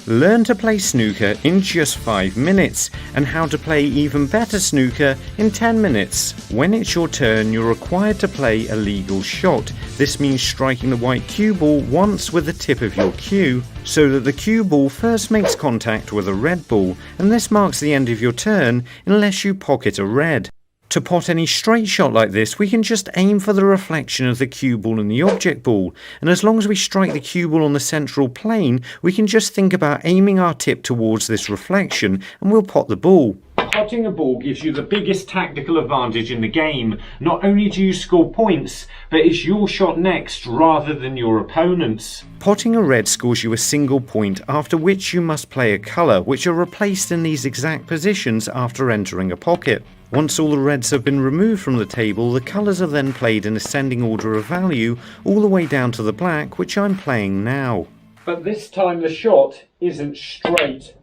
Learn to play snooker in just 5 minutes and how to play even better snooker in 10 minutes. When it's your turn, you're required to play a legal shot. This means striking the white cue ball once with the tip of your cue, so that the cue ball first makes contact with a red ball, and this marks the end of your turn unless you pocket a red. To pot any straight shot like this, we can just aim for the reflection of the cue ball and the object ball, and as long as we strike the cue ball on the central plane, we can just think about aiming our tip towards this reflection and we'll pot the ball. Potting a ball gives you the biggest tactical advantage in the game. Not only do you score points, but it's your shot next rather than your opponent's. Potting a red scores you a single point, after which you must play a colour, which are replaced in these exact positions after entering a pocket. Once all the reds have been removed from the table, the colours are then played in ascending order of value, all the way down to the black, which I'm playing now. But this time the shot isn't straight.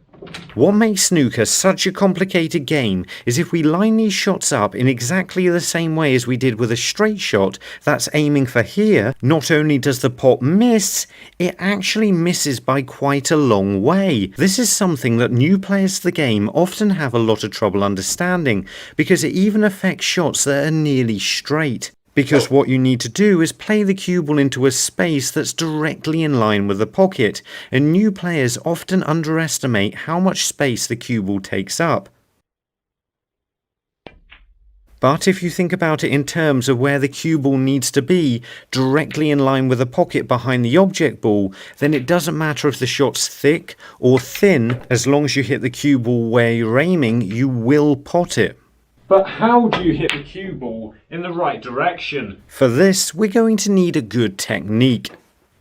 What makes snooker such a complicated game is if we line these shots up in exactly the same way as we did with a straight shot that's aiming for here, not only does the pot miss, it actually misses by quite a long way. This is something that new players to the game often have a lot of trouble understanding, because it even affects shots that are nearly straight. Because what you need to do is play the cue ball into a space that's directly in line with the pocket, and new players often underestimate how much space the cue ball takes up. But if you think about it in terms of where the cue ball needs to be, directly in line with the pocket behind the object ball, then it doesn't matter if the shot's thick or thin, as long as you hit the cue ball where you're aiming, you will pot it. But how do you hit the cue ball in the right direction? For this, we're going to need a good technique.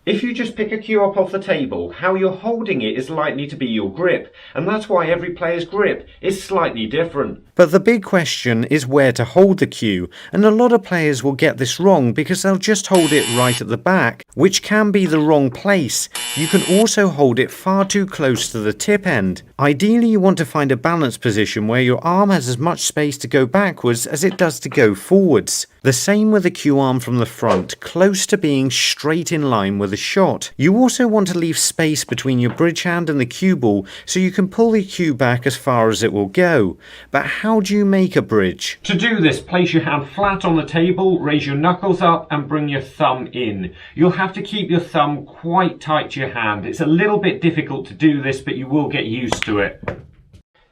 If you just pick a cue up off the table, how you're holding it is likely to be your grip, and that's why every player's grip is slightly different. But the big question is where to hold the cue, and a lot of players will get this wrong because they'll just hold it right at the back, which can be the wrong place. You can also hold it far too close to the tip end. Ideally, you want to find a balanced position where your arm has as much space to go backwards as it does to go forwards. The same with the cue arm from the front, close to being straight in line with the shot. You also want to leave space between your bridge hand and the cue ball so you can pull the cue back as far as it will go. But how do you make a bridge? To do this, place your hand flat on the table, raise your knuckles up and bring your thumb in. You'll have to keep your thumb quite tight to your hand. It's a little bit difficult to do this, but you will get used to it.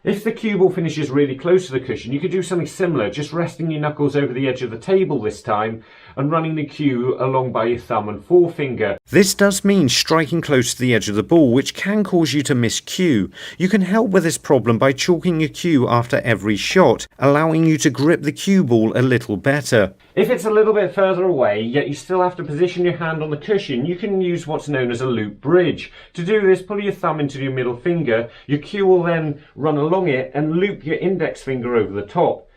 If the cue ball finishes really close to the cushion, you could do something similar, just resting your knuckles over the edge of the table this time and running the cue along by your thumb and forefinger. This does mean striking close to the edge of the ball, which can cause you to miss cue. You can help with this problem by chalking your cue after every shot, allowing you to grip the cue ball a little better. If it's a little bit further away, yet you still have to position your hand on the cushion, you can use what's known as a loop bridge. To do this, pull your thumb into your middle finger, your cue will then run along it and loop your index finger over the top.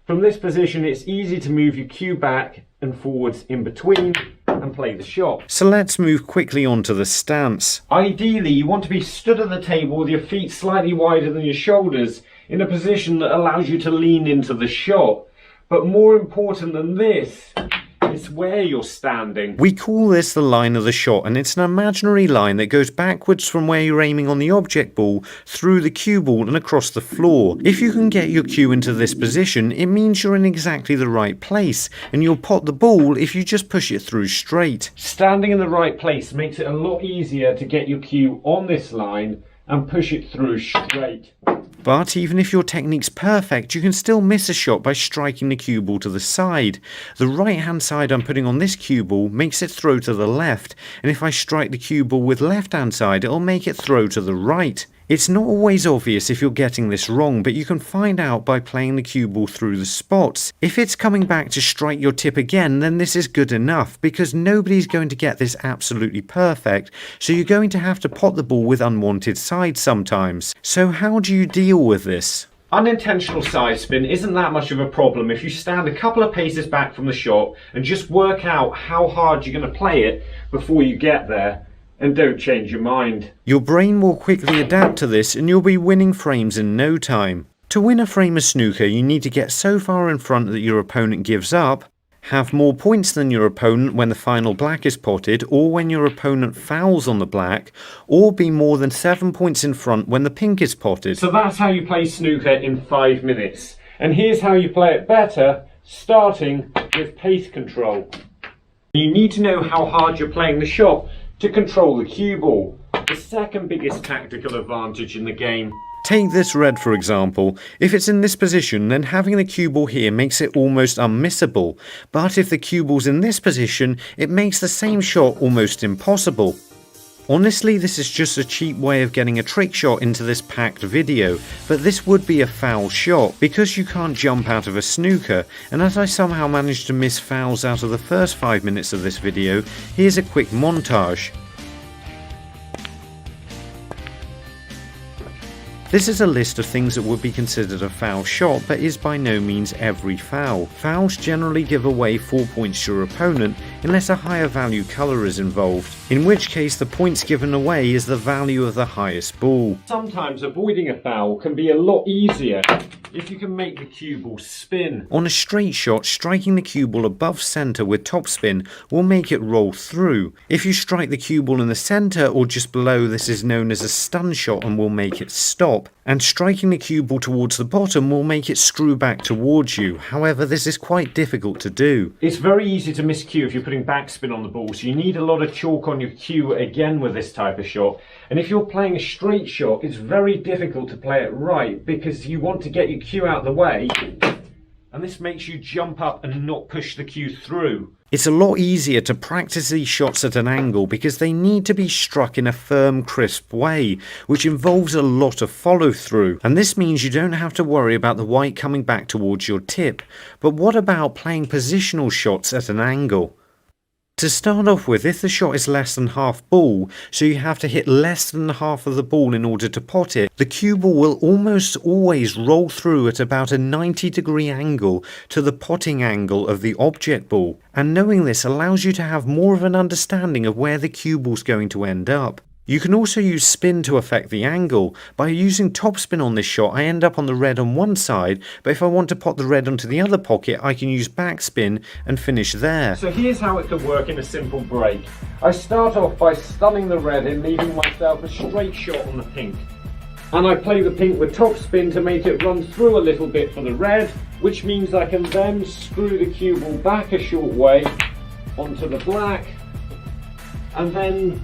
From this position, it's easy to move your cue back and forwards in between and play the shot. So let's move quickly on to the stance. Ideally, you want to be stood at the table with your feet slightly wider than your shoulders in a position that allows you to lean into the shot. But more important than this, it's where you're standing. We call this the line of the shot, and it's an imaginary line that goes backwards from where you're aiming on the object ball through the cue ball and across the floor. If you can get your cue into this position, it means you're in exactly the right place, and you'll pot the ball if you just push it through straight. Standing in the right place makes it a lot easier to get your cue on this line and push it through straight. But even if your technique's perfect, you can still miss a shot by striking the cue ball to the side. The right hand side I'm putting on this cue ball makes it throw to the left, and if I strike the cue ball with left hand side, it'll make it throw to the right. It's not always obvious if you're getting this wrong, but you can find out by playing the cue ball through the spots. If it's coming back to strike your tip again, then this is good enough, because nobody's going to get this absolutely perfect, so you're going to have to pot the ball with unwanted sides sometimes. So how do you deal with this? Unintentional side spin isn't that much of a problem if you stand a couple of paces back from the shot and just work out how hard you're going to play it before you get there. And don't change your mind. Your brain will quickly adapt to this and you'll be winning frames in no time. To win a frame of snooker, you need to get so far in front that your opponent gives up, have more points than your opponent when the final black is potted, or when your opponent fouls on the black, or be more than 7 points in front when the pink is potted. So that's how you play snooker in 5 minutes. And here's how you play it better, starting with pace control. You need to know how hard you're playing the shot to control the cue ball. The second biggest tactical advantage in the game. Take this red for example. If it's in this position, then having the cue ball here makes it almost unmissable. But if the cue ball's in this position, it makes the same shot almost impossible. Honestly, this is just a cheap way of getting a trick shot into this packed video, but this would be a foul shot because you can't jump out of a snooker, and as I somehow managed to miss fouls out of the first 5 minutes of this video, here's a quick montage. This is a list of things that would be considered a foul shot, but is by no means every foul. Fouls generally give away 4 points to your opponent unless a higher value colour is involved, in which case the points given away is the value of the highest ball. Sometimes avoiding a foul can be a lot easier if you can make the cue ball spin. On a straight shot, striking the cue ball above centre with topspin will make it roll through. If you strike the cue ball in the centre or just below, this is known as a stun shot and will make it stop. And striking the cue ball towards the bottom will make it screw back towards you. However, this is quite difficult to do. It's very easy to miss cue if you're putting backspin on the ball, so you need a lot of chalk on your cue again with this type of shot. And if you're playing a straight shot, it's very difficult to play it right because you want to get your cue out of the way, and this makes you jump up and not push the cue through. It's a lot easier to practice these shots at an angle because they need to be struck in a firm, crisp way, which involves a lot of follow through. And this means you don't have to worry about the white coming back towards your tip. But what about playing positional shots at an angle? To start off with, if the shot is less than half ball, so you have to hit less than half of the ball in order to pot it, the cue ball will almost always roll through at about a 90-degree angle to the potting angle of the object ball. And knowing this allows you to have more of an understanding of where the cue ball's going to end up. You can also use spin to affect the angle. By using topspin on this shot, I end up on the red on one side, but if I want to pot the red onto the other pocket, I can use backspin and finish there. So here's how it could work in a simple break. I start off by stunning the red and leaving myself a straight shot on the pink. And I play the pink with topspin to make it run through a little bit for the red, which means I can then screw the cue ball back a short way onto the black, and then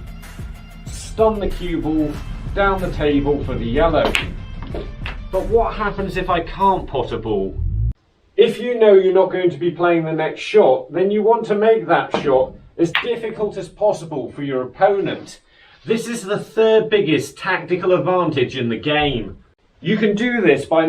stun the cue ball down the table for the yellow. But what happens if I can't pot a ball? If you know you're not going to be playing the next shot, then you want to make that shot as difficult as possible for your opponent. This is the third biggest tactical advantage in the game. You can do this by